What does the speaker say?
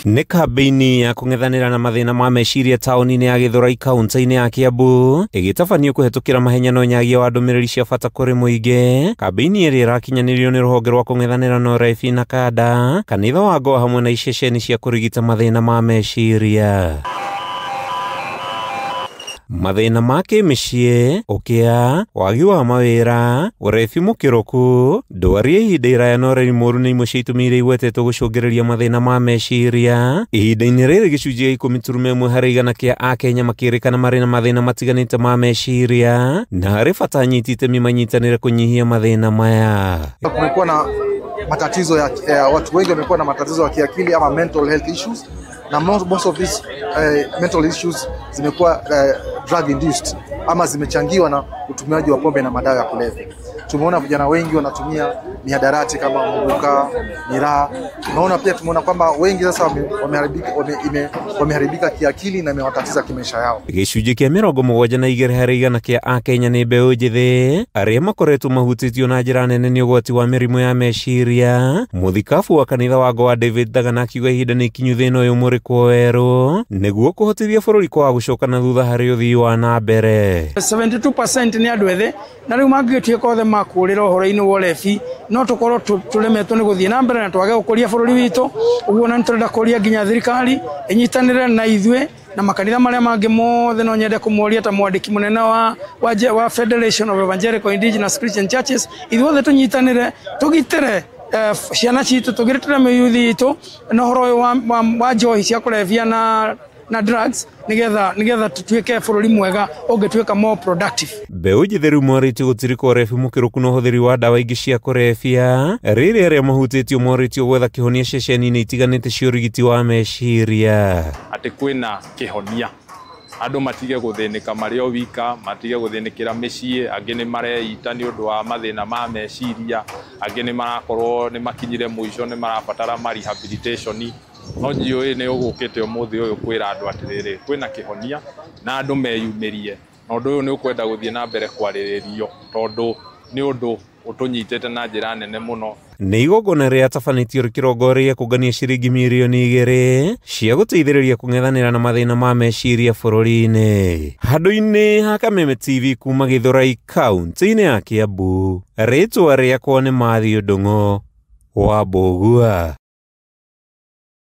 Nĩ kambĩini ya kũng'ethanĩra na mathĩna ma meciria taũni-inĩ ya Gĩthũrai kaunti-inĩ ya Kiambu ĩgĩtabanio kũhetũkĩra mahenya na ũnyagia wa ndũmĩrĩri cia bata kũrĩ mũingĩ. Kambĩini ĩrĩa ĩrakinyanĩrio nĩ rũhonge rwa kũng'ethanĩra na ũrebi na kanda, kanitha wa Goa hamwe na iceceni cia kũrigita mathĩna ma meciria. Mathĩna ma kĩmĩciĩ, ũkĩa, wagi wa mawĩra, ũrebi mũkĩrũku, ndwari ya ihinda iraya na ũreri mũũru nĩ imwe cia itũmi iria igwetetwo gũcũngĩrĩria mathĩna ma meciria. Ihinda-inĩ rĩrĩ gĩcunjĩ gĩa 10.1 harĩ igana kĩa Akenya makĩrĩkana marĩ na mathĩna matiganĩte ma meciria, na harĩ bata anyiti itemi manyitanĩre kũnyihia mathĩna maya. Kumekuwa na matatizo ya watu wengi wamekuwa na matatizo ya kiakili ama mental health issues, na most of these mental issues zimekuwa drug induced ama zimechangiwa na utumiaji wa pombe na madawa ya kulevya. Tumeona vijana wengi wanatumia mihadarati kama muguka, miraa. Tumeona kwamba wengi sasa wameharibika kiakili na imewatatiza kimaisha yao. Gĩcunjĩ kĩa 72 harĩ igana kĩa Akenya nĩ mbeũ njĩthĩ arĩa makoretwo mahutĩtio na njĩra nene nĩ ũgwati wa mĩrimũ ya meciria. Mũthikabu wa kanitha wa Goa David Ndagana akiuga ihinda nĩ ikinyu thĩna ũyũ mũrĩkwo werũ nĩguo kũhotithia bũrũri kwaga gũcoka na thutha harĩ ũthii wa na mbere. 72% nĩ andũ ethĩ na rĩu mangĩtuĩka othe makũrĩra ũhoro-inĩ wa ũrebi no tũkorwo tũremetwo nĩ gũthiĩ na mbere na twage gũkũria bũrũri witũ. Ũguo na nĩtũrenda kũria nginya thirikari ĩnyitanĩre na ithuĩ na makanitha marĩa mangĩ mothe no nyende kũmoria ta mwandĩki mũnene wa Federation of Evangelical Indigenous Christian Churches, ithuothe tũnyitanĩre tũgitĩre ciana citũ, tũgitĩre mĩyuthi itũ na ũhoro ũyũ wa njohi cia kũrebia na drugs nigetha tutuĩke bũrũri mwega ũngĩtuĩka more productive. Mbeũ njĩthĩ rĩu morĩtio gũtirika ũrebi mũkĩrũku na ũhũthĩri wa ndawa ingĩ cia kũrebia, rĩrĩa arĩa mahutĩtio morĩtio gwetha kĩhonia ceceni-inĩ itiganĩte cia ũrigiti wa meciria. Atĩ kwĩna kĩhonia, andũ matige gũthĩnĩka marĩ o wika, matige gũthĩnĩkĩra mĩciĩ, angĩ nĩ mareita nĩ ũndũ wa mathĩna ma meciria, angĩ nĩ marakorwo nĩ makinyire mũico nĩ marabatara rehabilitation. No njũĩ nĩ ũgũkĩte ũmũthĩ ũyũ kwĩra andũ atĩrĩrĩ kwĩna kĩhonia na andũ meyumĩrie, na ũndũ ũyũ nĩ ũkwenda gũthiĩ na mbere kwarĩrĩrio tondũ nĩ ũndũ ũtũnyitĩte na njĩra nene mũno. Nĩ igongona rĩa tabanĩtio rĩkĩrongoreirie kũngania ciringi mirioni 2 cia gũteithĩrĩria kũng'ethanĩra na mathĩna ma meciria bũrũri-inĩ. Handũ-inĩ ha Kameme TV kuma Gĩthũrai kaunti-inĩ ya Kiambu, rĩtwa rĩakwa nĩ Matthew Ndung'u wa Mbũgua.